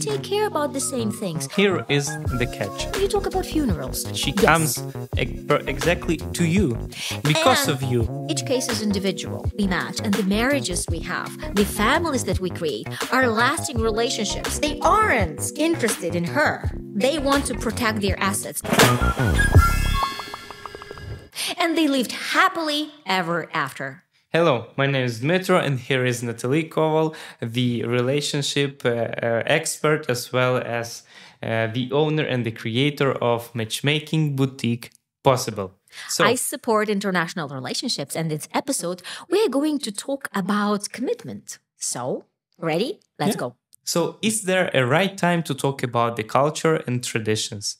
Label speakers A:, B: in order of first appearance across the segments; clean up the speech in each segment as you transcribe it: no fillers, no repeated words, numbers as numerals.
A: take care about the same things.
B: Here is the catch.
A: You talk about funerals.
B: She comes exactly to you, because of you.
A: Each case is individual. We match, and the marriages we have, the families that we create, are lasting relationships. They aren't interested in her. They want to protect their assets. And they lived happily ever after.
B: Hello, my name is Dmitro, and here is Natalie Koval, the relationship expert, as well as the owner and the creator of Matchmaking Boutique Possible. So,
A: I support international relationships, and in this episode, we are going to talk about commitment. So, ready? Let's go.
B: So, is there a right time to talk about the culture and traditions?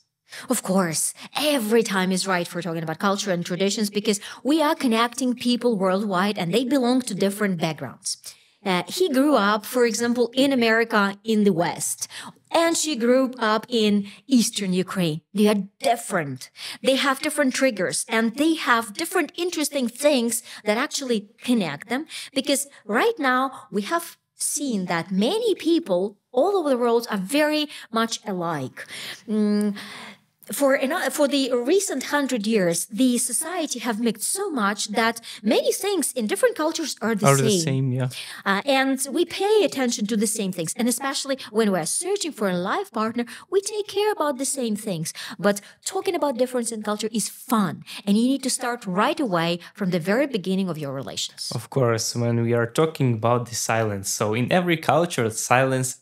A: Of course, every time is right for talking about culture and traditions because we are connecting people worldwide and they belong to different backgrounds. He grew up, for example, in America in the West, and she grew up in Eastern Ukraine. They are different. They have different triggers and they have different interesting things that actually connect them because right now we have seen that many people all over the world are very much alike. For the recent 100 years, the society have mixed so much that many things in different cultures are the same. And we pay attention to the same things. And especially when we're searching for a life partner, we take care about the same things. But talking about difference in culture is fun. And you need to start right away from the very beginning of your relations.
B: Of course, when we are talking about the silence. So in every culture, silence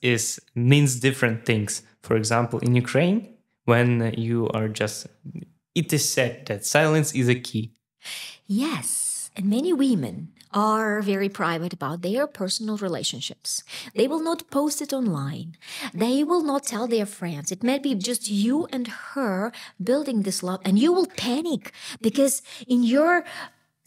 B: means different things. For example, in Ukraine, when you are it is said that silence is a key.
A: Yes, and many women are very private about their personal relationships. They will not post it online. They will not tell their friends. It may be just you and her building this love, and you will panic because in your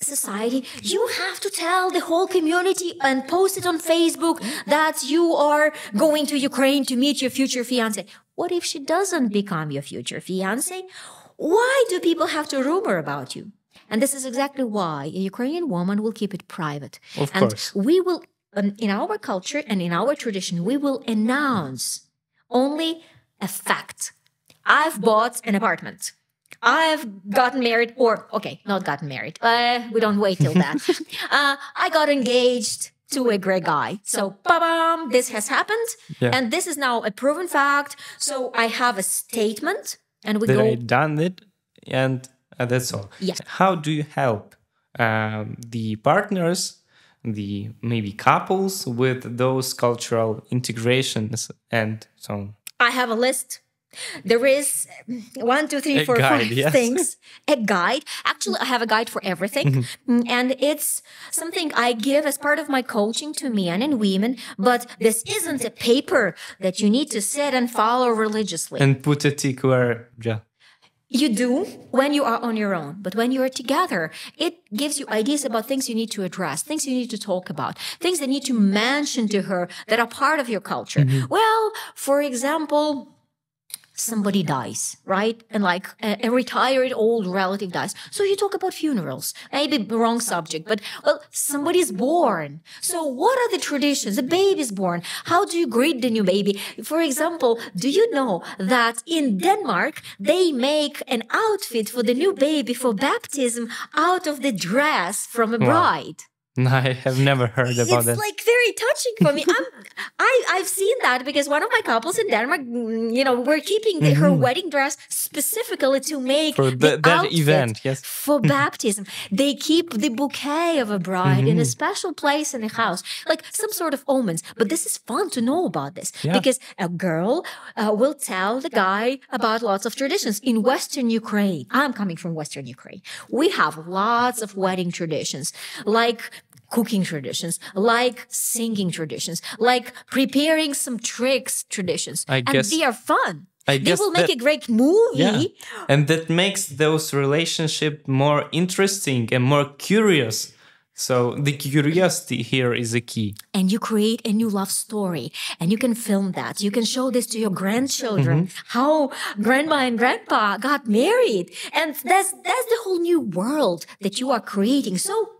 A: society, you have to tell the whole community and post it on Facebook that you are going to Ukraine to meet your future fiancé. What if she doesn't become your future fiancé? Why do people have to rumor about you? And this is exactly why a Ukrainian woman will keep it private.
B: Of course.
A: And we will, in our culture and in our tradition, we will announce only a fact. I've bought an apartment. I've gotten married, not gotten married. We don't wait till that. I got engaged to a great guy. So, ba-bam, this has happened. Yeah. And this is now a proven fact. So I have a statement and we go.
B: I done it and that's all.
A: Yes.
B: How do you help the partners, the maybe couples with those cultural integrations and so on?
A: I have a list. There is 1, 2, 3, 4, 5 things. A guide. Actually, I have a guide for everything. And it's something I give as part of my coaching to men and women. But this isn't a paper that you need to sit and follow religiously.
B: And put a tick where,
A: You do when you are on your own. But when you are together, it gives you ideas about things you need to address, things you need to talk about, things that need to mention to her that are part of your culture. Well, for example, somebody dies, right? And like a retired old relative dies. So you talk about funerals, maybe the wrong subject, but well, somebody's born. So what are the traditions? The baby's born. How do you greet the new baby? For example, do you know that in Denmark, they make an outfit for the new baby for baptism out of the dress from a bride?
B: I have never heard about that.
A: It's like very touching for me. I've seen that because one of my couples in Denmark, we're keeping her wedding dress specifically to make
B: for that event,
A: for baptism. They keep the bouquet of a bride in a special place in the house, like some sort of omens. But this is fun to know about this because a girl will tell the guy about lots of traditions. In Western Ukraine, I'm coming from Western Ukraine, we have lots of wedding traditions, like cooking traditions, like singing traditions, like preparing some tricks traditions. And they are fun. They will make a great movie.
B: Yeah. And that makes those relationships more interesting and more curious. So the curiosity here is a key.
A: And you create a new love story and you can film that. You can show this to your grandchildren, how grandma and grandpa got married. And that's the whole new world that you are creating. So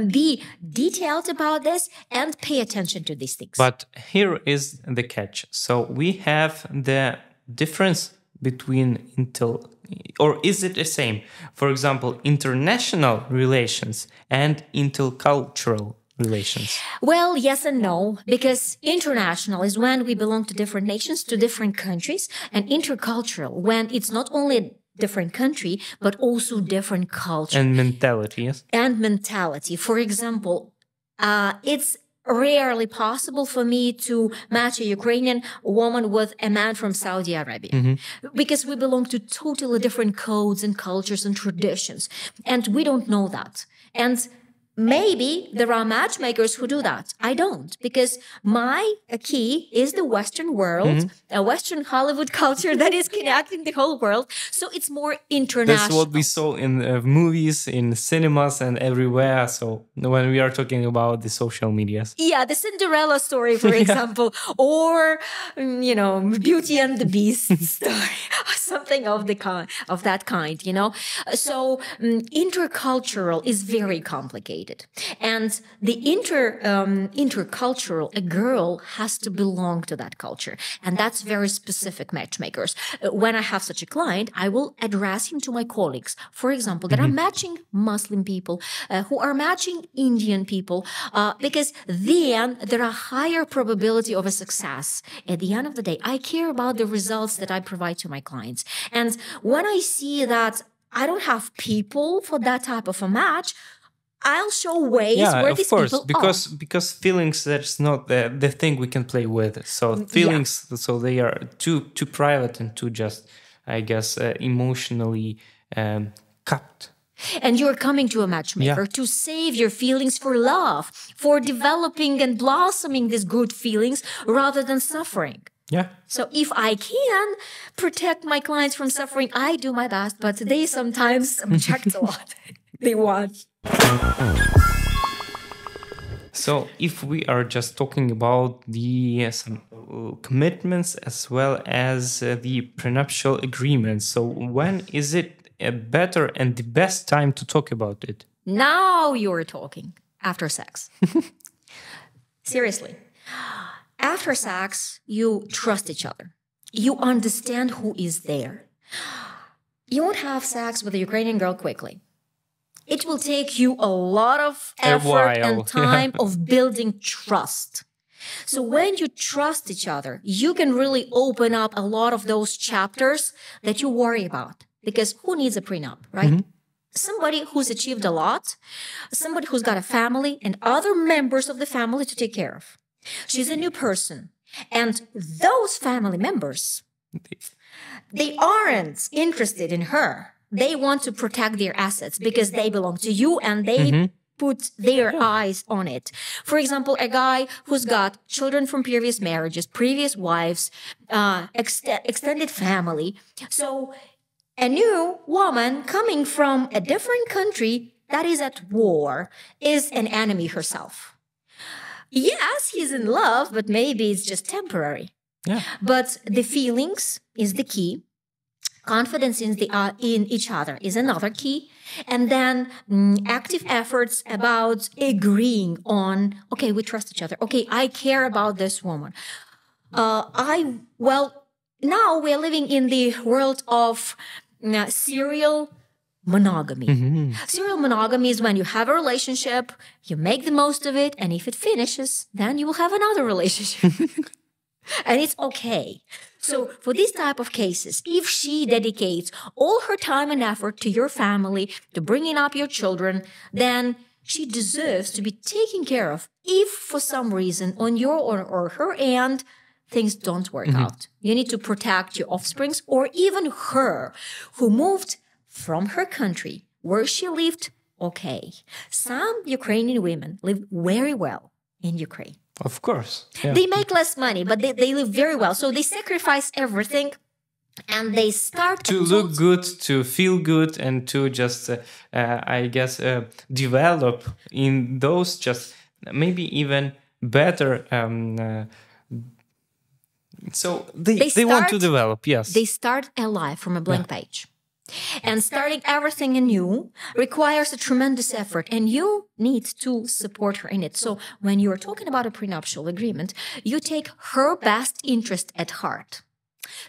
A: Be detailed about this and pay attention to these things.
B: But here is the catch. So we have the difference between or is it the same? For example, international relations and intercultural relations.
A: Well, yes and no, because international is when we belong to different nations, to different countries, and intercultural when it's not only a different country, but also different culture.
B: And mentality, yes.
A: And mentality. For example, it's rarely possible for me to match a Ukrainian woman with a man from Saudi Arabia because we belong to totally different codes and cultures and traditions. And we don't know that. And maybe there are matchmakers who do that. I don't, because my key is the Western world, a Western Hollywood culture that is connecting the whole world. So it's more international.
B: That's what we saw in movies, in cinemas, and everywhere. So when we are talking about the social medias.
A: Yeah, the Cinderella story, for example, or, Beauty and the Beast story, or something of that kind, So intercultural is very complicated. And the intercultural, a girl has to belong to that culture. And that's very specific matchmakers. When I have such a client, I will address him to my colleagues. For example, that are matching Muslim people, who are matching Indian people, because then there are higher probability of a success. At the end of the day, I care about the results that I provide to my clients. And when I see that I don't have people for that type of a match, I'll show ways where these people
B: because feelings, that's not the thing we can play with. So feelings, so they are too private and too just, I guess, emotionally cupped.
A: And you're coming to a matchmaker to save your feelings for love, for developing and blossoming these good feelings rather than suffering.
B: Yeah.
A: So if I can protect my clients from suffering, I do my best, but they sometimes object a lot. They want.
B: So if we are just talking about the some commitments as well as the prenuptial agreements, so when is it a better and the best time to talk about it?
A: Now you're talking. After sex. Seriously. After sex, you trust each other. You understand who is there. You won't have sex with a Ukrainian girl quickly. It will take you a lot of effort and time of building trust. So when you trust each other, you can really open up a lot of those chapters that you worry about. Because who needs a prenup, right? Somebody who's achieved a lot, somebody who's got a family and other members of the family to take care of. She's a new person. And those family members, they aren't interested in her. They want to protect their assets because they belong to you and they put their eyes on it. For example, a guy who's got children from previous marriages, previous wives, extended family. So a new woman coming from a different country that is at war is an enemy herself. Yes, he's in love, but maybe it's just temporary.
B: Yeah.
A: But the feelings is the key. Confidence in each other is another key. And then active efforts about agreeing on, okay, we trust each other. Okay, I care about this woman. Now we're living in the world of serial monogamy. Serial monogamy is when you have a relationship, you make the most of it, and if it finishes, then you will have another relationship. And it's okay. So for these type of cases, if she dedicates all her time and effort to your family, to bringing up your children, then she deserves to be taken care of. If for some reason on your or her end, things don't work out. You need to protect your offsprings or even her who moved from her country where she lived. Okay. Some Ukrainian women live very well in Ukraine.
B: Of course. Yeah.
A: They make less money, but they live very well. So they sacrifice everything and they start
B: to look good, to feel good, and to just, develop in those just maybe even better. So they want to develop, yes.
A: They start a life from a blank page. And starting everything anew requires a tremendous effort, and you need to support her in it. So when you're talking about a prenuptial agreement, you take her best interest at heart.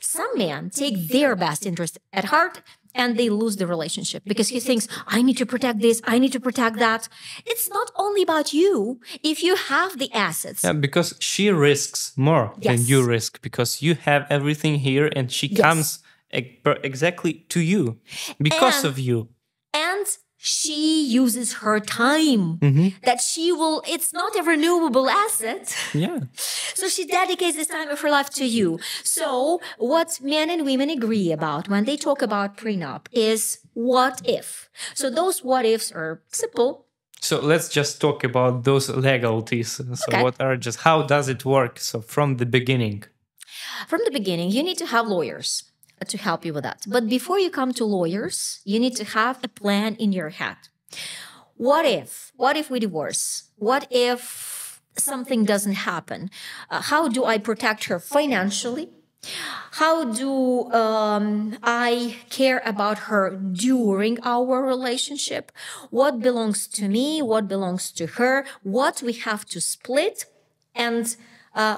A: Some men take their best interest at heart and they lose the relationship because he thinks, I need to protect this, I need to protect that. It's not only about you if you have the assets.
B: Yeah, because she risks more than you risk, because you have everything here and she comes exactly to you because of you.
A: And she uses her time that it's not a renewable asset.
B: Yeah.
A: So she dedicates this time of her life to you. So what men and women agree about when they talk about prenup is what if. So those what ifs are simple.
B: So let's just talk about those legalities. So how does it work? So from the beginning.
A: From the beginning, you need to have lawyers to help you with that. But before you come to lawyers, you need to have a plan in your head. What if? What if we divorce? What if something doesn't happen? How do I protect her financially? How do I care about her during our relationship? What belongs to me? What belongs to her? What we have to split? And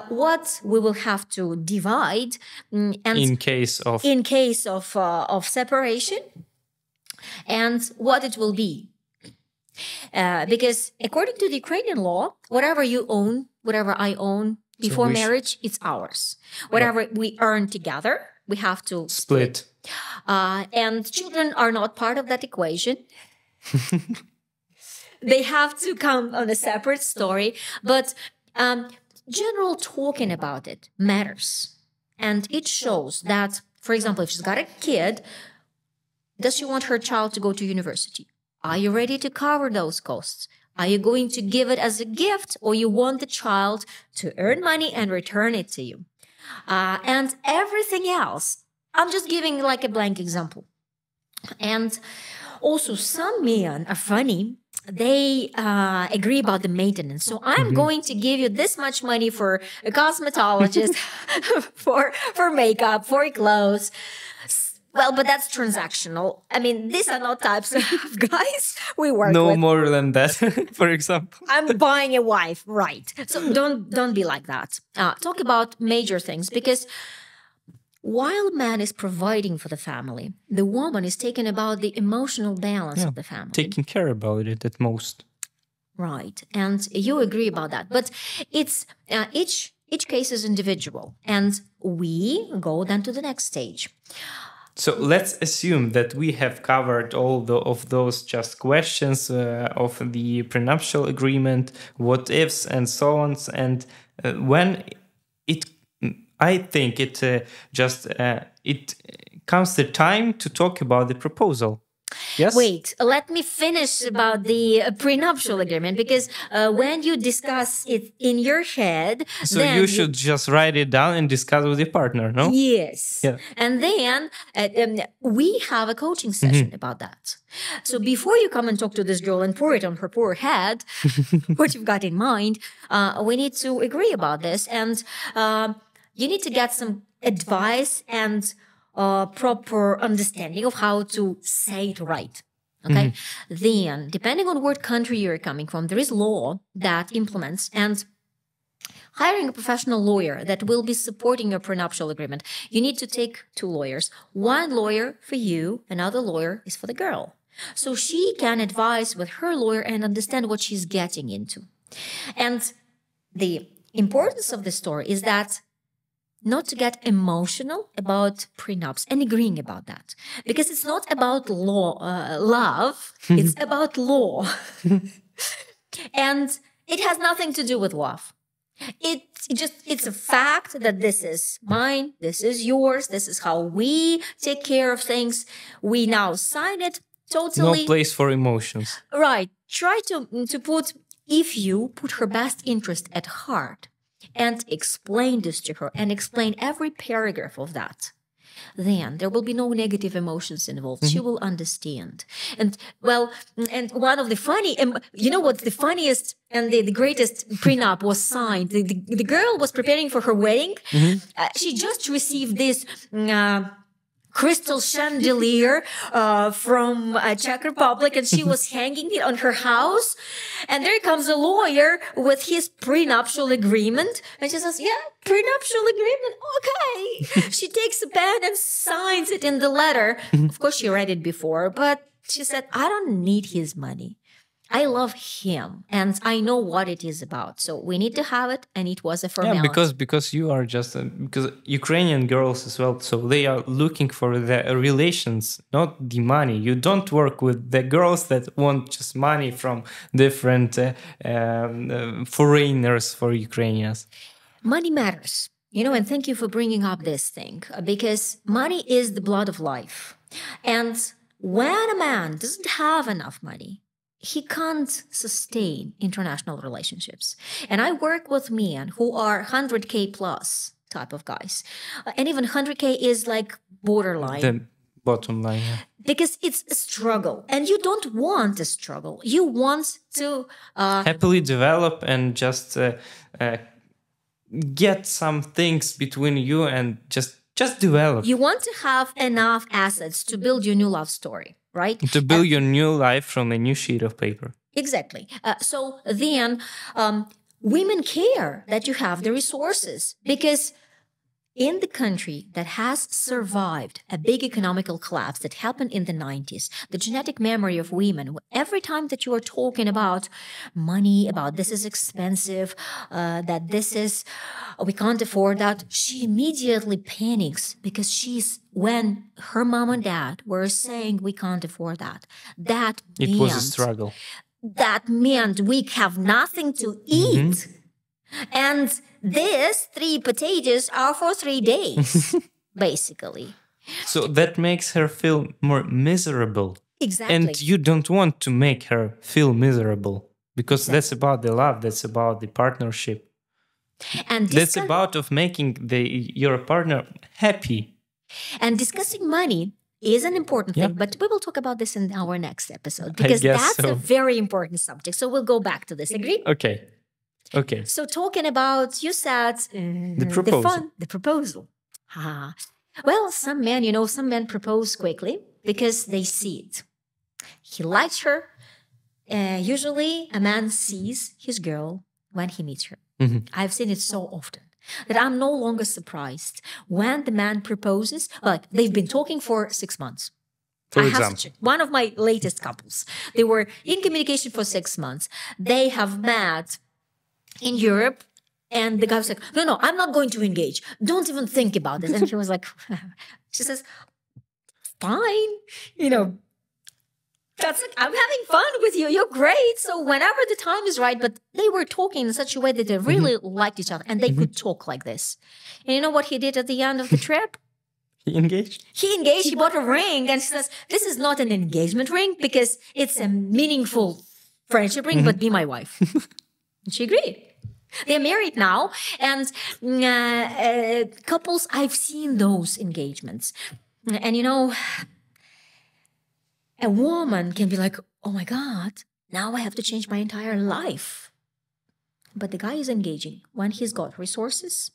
A: what we will have to divide, and
B: in case of
A: separation, and what it will be, because according to the Ukrainian law, whatever you own, whatever I own before marriage, it's ours. Whatever we earn together, we have to split. And children are not part of that equation. They have to come on a separate story, but general talking about it matters. And it shows that, for example, if she's got a kid, does she want her child to go to university? Are you ready to cover those costs? Are you going to give it as a gift, or you want the child to earn money and return it to you? And everything else, I'm just giving like a blank example. And also some men are funny. They agree about the maintenance. So I'm going to give you this much money for a cosmetologist, for makeup, for clothes. Well, but that's transactional. I mean, these are not types of guys we work with.
B: No more than that, for example.
A: I'm buying a wife, right? So don't be like that. Talk about major things, because while man is providing for the family, the woman is taking about the emotional balance of the family.
B: Taking care about it at most.
A: Right. And you agree about that. But it's each case is individual. And we go then to the next stage.
B: So let's assume that we have covered all of those just questions of the prenuptial agreement, what ifs and so on. And when I think it comes the time to talk about the proposal. Yes?
A: Wait, let me finish about the prenuptial agreement, because when you discuss it in your head...
B: So you should just write it down and discuss with your partner, no?
A: Yes.
B: Yeah.
A: And then we have a coaching session about that. So before you come and talk to this girl and pour it on her poor head, what you've got in mind, we need to agree about this. And you need to get some advice and proper understanding of how to say it right. Okay. Then, depending on what country you're coming from, there is law that implements, and hiring a professional lawyer that will be supporting your prenuptial agreement. You need to take 2 lawyers. One lawyer for you, another lawyer is for the girl. So she can advise with her lawyer and understand what she's getting into. And the importance of the story is that not to get emotional about prenups and agreeing about that. Because it's not about love, it's about law. And it has nothing to do with love. It's a fact that this is mine, this is yours, this is how we take care of things. We now sign it totally.
B: No place for emotions.
A: Right. Try to put, if you put her best interest at heart, and explain this to her and explain every paragraph of that, then there will be no negative emotions involved. She will understand. And and one of the funny, you know what's the funniest and the greatest prenup was signed. The girl was preparing for her wedding. She just received this crystal chandelier from Czech Republic, and she was hanging it on her house. And there comes a lawyer with his prenuptial agreement, and she says, "Yeah, prenuptial agreement, okay." She takes a pen and signs it in the letter. Of course, she read it before, but she said, "I don't need his money. I love him, and I know what it is about. So we need to have it." And it was a formality.
B: Yeah, because you are just because Ukrainian girls as well, so they are looking for the relations, not the money. You don't work with the girls that want just money from different foreigners for Ukrainians.
A: Money matters, and thank you for bringing up this thing, because money is the blood of life. And when a man doesn't have enough money, he can't sustain international relationships. And I work with men who are 100K plus type of guys. And even 100K is like borderline.
B: The bottom line. Yeah.
A: Because it's a struggle. And you don't want a struggle. You want to
B: happily develop and just get some things between you and just develop.
A: You want to have enough assets to build your new love story. Right?
B: To build your new life from a new sheet of paper.
A: Exactly. So then women care that you have the resources, because in the country that has survived a big economical collapse that happened in the 90s, the genetic memory of women, every time that you are talking about money, about this is expensive, that this is, we can't afford that, she immediately panics, because when her mom and dad were saying we can't afford that,
B: it was a struggle.
A: That meant we have nothing to eat. And these 3 potatoes are for 3 days, basically.
B: So that makes her feel more miserable.
A: Exactly.
B: And you don't want to make her feel miserable, because that's about the love, that's about the partnership.
A: And
B: that's about of making your partner happy.
A: And discussing money is an important thing, but we will talk about this in our next episode, because that's a very important subject. So we'll go back to this. Agree?
B: Okay.
A: So talking about, you said
B: the proposal.
A: The proposal. Well, some men propose quickly because they see it. He likes her. Usually a man sees his girl when he meets her. I've seen it so often that I'm no longer surprised when the man proposes. Like, they've been talking for 6 months.
B: For example,
A: one of my latest couples, they were in communication for 6 months. They have met in Europe, and the guy was like, no, I'm not going to engage. Don't even think about this. And she was like, she says, fine, that's like, I'm having fun with you. You're great. So whenever the time is right, but they were talking in such a way that they really liked each other, and they could talk like this. And you know what he did at the end of the trip?
B: He engaged.
A: He bought a ring, and she says, this is not an engagement ring because it's a meaningful friendship ring, but be my wife. And she agreed. They're married now, and couples, I've seen those engagements. And a woman can be like, oh my God, now I have to change my entire life. But the guy is engaging when he's got resources,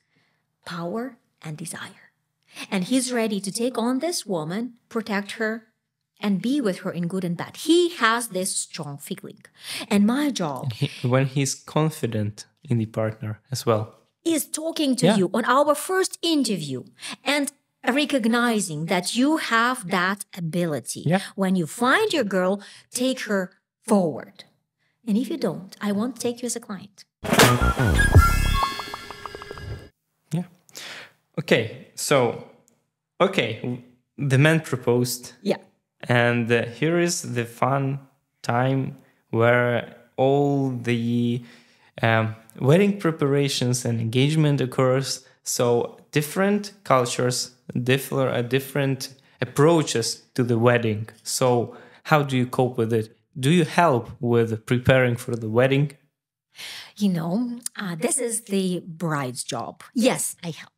A: power, and desire. And he's ready to take on this woman, protect her, and be with her in good and bad. He has this strong feeling. And my job...
B: when he's confident in the partner as well.
A: Is talking to you on our first interview and recognizing that you have that ability.
B: Yeah.
A: When you find your girl, take her forward. And if you don't, I won't take you as a client.
B: Yeah. Okay, so, the man proposed.
A: Yeah.
B: And here is the fun time where all the wedding preparations and engagement occurs. So different cultures, different approaches to the wedding. So how do you cope with it? Do you help with preparing for the wedding?
A: This is the bride's job. Yes, I help.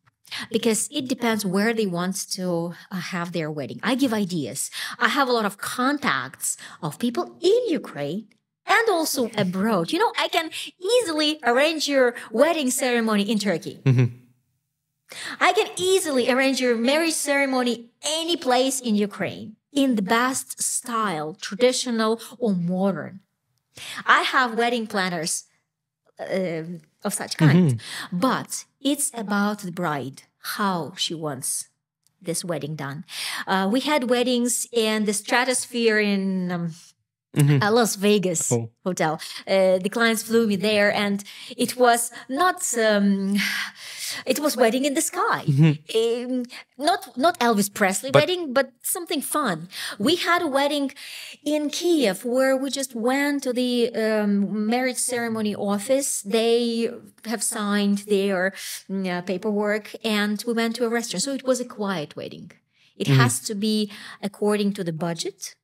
A: Because it depends where they want to have their wedding. I give ideas. I have a lot of contacts of people in Ukraine and also abroad. I can easily arrange your wedding ceremony in Turkey. I can easily arrange your marriage ceremony any place in Ukraine in the best style, traditional or modern. I have wedding planners of such kind, but it's about the bride, how she wants this wedding done. We had weddings in the stratosphere in Las Vegas hotel. The clients flew me there, and it was not. It was wedding in the sky. Not Elvis Presley wedding, but something fun. We had a wedding in Kiev where we just went to the marriage ceremony office. They have signed their paperwork, and we went to a restaurant. So it was a quiet wedding. It has to be according to the budget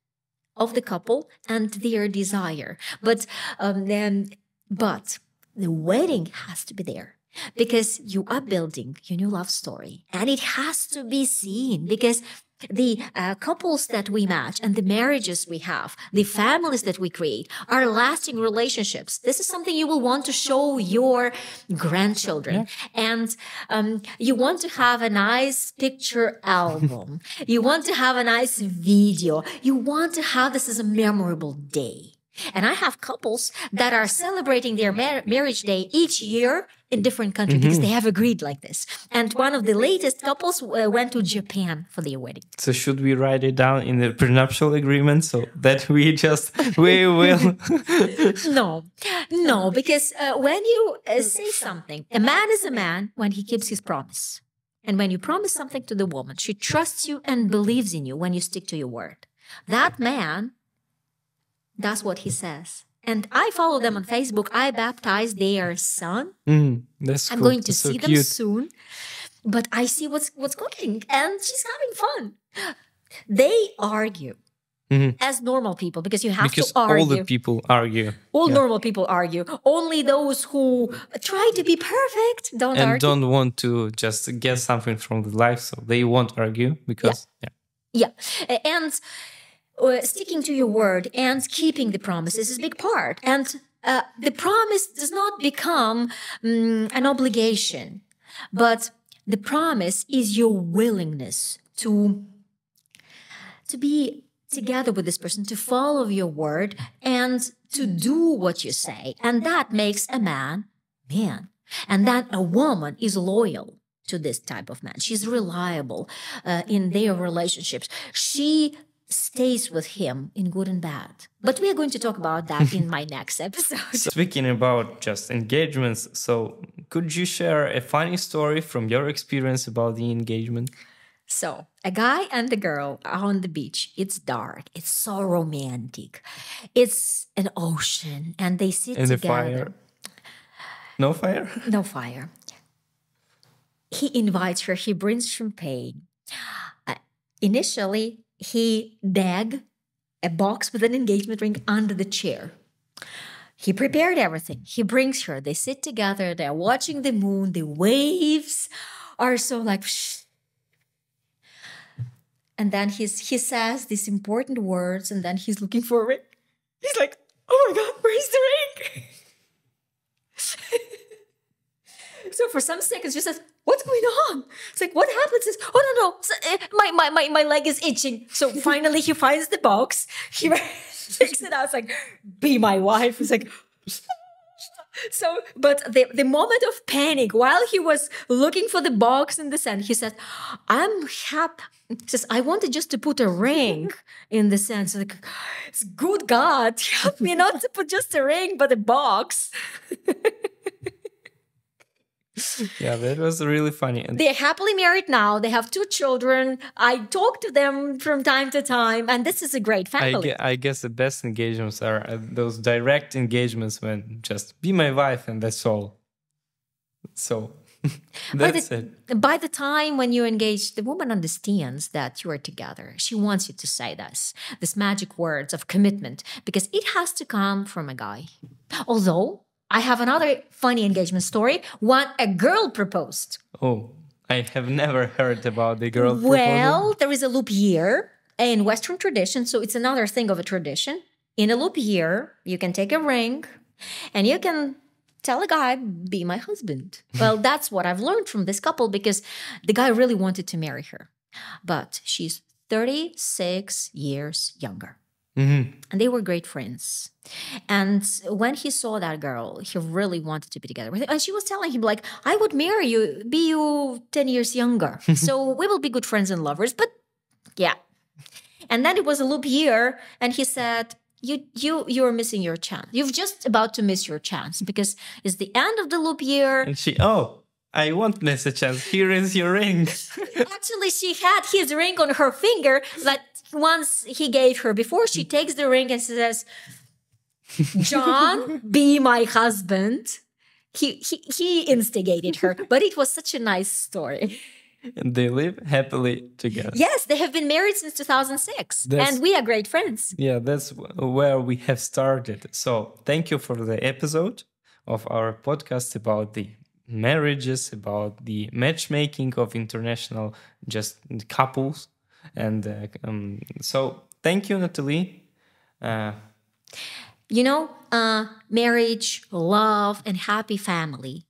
A: of the couple and their desire. But the wedding has to be there because you are building your new love story, and it has to be seen because the couples that we match and the marriages we have, the families that we create are lasting relationships. This is something you will want to show your grandchildren. And you want to have a nice picture album. You want to have a nice video. You want to have this as a memorable day. And I have couples that are celebrating their marriage day each year in different countries because they have agreed like this. And one of the latest couples went to Japan for their wedding.
B: So should we write it down in the prenuptial agreement so that we will?
A: No, because when you say something, a man is a man when he keeps his promise. And when you promise something to the woman, she trusts you and believes in you when you stick to your word. That man does what he says. And I follow them on Facebook. I baptized their son.
B: That's
A: I'm
B: cool.
A: going to see them soon. But I see what's cooking, and she's having fun. They argue as normal people because you have to argue.
B: All the people argue.
A: All normal people argue. Only those who try to be perfect don't argue.
B: And don't want to just get something from the life, so they won't argue because...
A: Yeah. And... sticking to your word and keeping the promises is a big part. And the promise does not become an obligation, but the promise is your willingness to be together with this person, to follow your word and to do what you say. And that makes a man. And that a woman is loyal to this type of man. She's reliable in their relationships. She stays with him in good and bad. But we are going to talk about that in my next episode.
B: Speaking about just engagements, so could you share a funny story from your experience about the engagement?
A: So, a guy and a girl are on the beach. It's dark. It's so romantic. It's an ocean, and they sit together.
B: Fire? No fire?
A: No fire. He invites her. He brings champagne. Initially, he dug a box with an engagement ring under the chair. He prepared everything. He brings her. They sit together. They're watching the moon. The waves are so like... Shh. And then he says these important words, and then he's looking for it. He's like, oh my God, where's the ring? So for some seconds, she says, what's going on? It's like, what happened? Says, oh, no. My leg is itching. So finally, he finds the box. He takes it out. It's like, be my wife. It's like, so, but the moment of panic, while he was looking for the box in the sand, he said, I'm happy. He says, I wanted just to put a ring in the sand. So like, it's good God, help me not to put just a ring, but a box.
B: Yeah, that was really funny. And
A: they're happily married now. They have 2 children. I talk to them from time to time, and this is a great family.
B: I guess the best engagements are those direct engagements when just be my wife and that's all. So that's it.
A: By the time when you engage, the woman understands that you are together. She wants you to say this magic words of commitment, because it has to come from a guy. Although I have another funny engagement story. A girl proposed.
B: Oh, I have never heard about the girl proposal.
A: Well, there is a leap year in Western tradition, so it's another thing of a tradition. In a leap year, you can take a ring and you can tell a guy, be my husband. Well, that's what I've learned from this couple because the guy really wanted to marry her. But she's 36 years younger.
B: Mm-hmm.
A: And they were great friends. And when he saw that girl, he really wanted to be together with her. And she was telling him, like, I would marry you, be you 10 years younger. So we will be good friends and lovers. But yeah. And then it was a loop year. And he said, you're missing your chance. You've just about to miss your chance because it's the end of the loop year.
B: And she, I won't miss a chance. Here is your ring.
A: Actually, she had his ring on her finger that once he gave her. Before she takes the ring and says, John, be my husband. He instigated her, but it was such a nice story.
B: And they live happily together.
A: Yes, they have been married since 2006. And we are great friends.
B: Yeah, that's where we have started. So thank you for the episode of our podcast about the marriages, about the matchmaking of international just couples. And so thank you, Natalie.
A: Marriage, love, and happy family,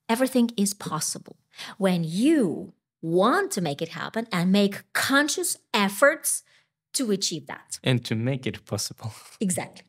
A: everything is possible when you want to make it happen and make conscious efforts to achieve that.
B: And to make it possible.
A: Exactly.